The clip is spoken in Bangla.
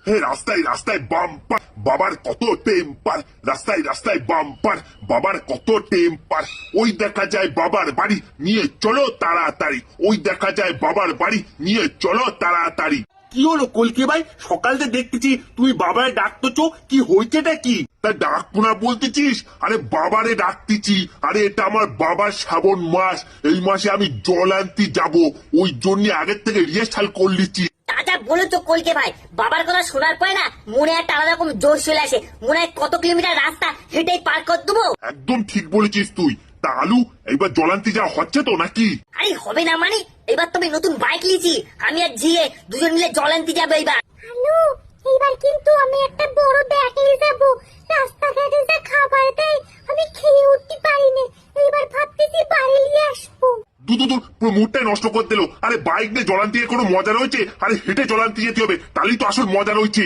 হে রাস্তায় রাস্তায় বাম্পার, বাবার কত টেম্পার, রাস্তায় রাস্তায় বাম্পার, বাবার কত টেম্পার। ওই দেখা যায় বাবার বাড়ি, নিয়ে চলো তাড়াতাড়ি। ওই দেখা যায় বাবার বাড়ি, নিয়ে চলো তাড়াতাড়ি। কি হলো কলকে ভাই, সকালতে দেখতেছি তুমি বাবায় ডাকতেছো, কি হয়েছেটা কি? তা ডাকবো না বলতেছিস? আরে বাবারে ডাকতেছি। আরে এটা আমার বাবার শ্রাবণ মাস, এই মাসে আমি জল আনতে যাবো, ওই জন্য আগের থেকে রিহার্সাল করে নিচ্ছি। যা বলেছো কলকে ভাই, বাবার কথা শোনার পরে না মনে একটা আলাদা রকম জোশ চলে আসে। মনে হয় কত কিলোমিটার রাস্তা হেঁটেই পার করে দেবো। একদম ঠিক বলেছিস তুই। তা আলু, এইবার জল আনতে যাওয়া হচ্ছে তো নাকি? আরে হবে না মানে, এবার তুমি নতুন বাইক নিয়েছি, আমি আর জিয়ে দুজন মিলে জল আনতে যাবো এইবার। হ্যালো, এবার কিন্তু আমি একটা বড় ব্যাগ নিয়ে যাব। রাস্তাঘাটে যা খাবার দেয় আমি খেয়ে উঠতে পারি না, এবার ভাবতেছি বাড়ি নিয়ে আসবো। দূর পুরো মুডটাই নষ্ট করে দিল। আরে বাইক নিয়ে জল আনতে গিয়ে কোনো মজা রয়েছে? আরে হেঁটে জল আনতে যেতে হবে, তাহলেই তো আসল মজা রয়েছে।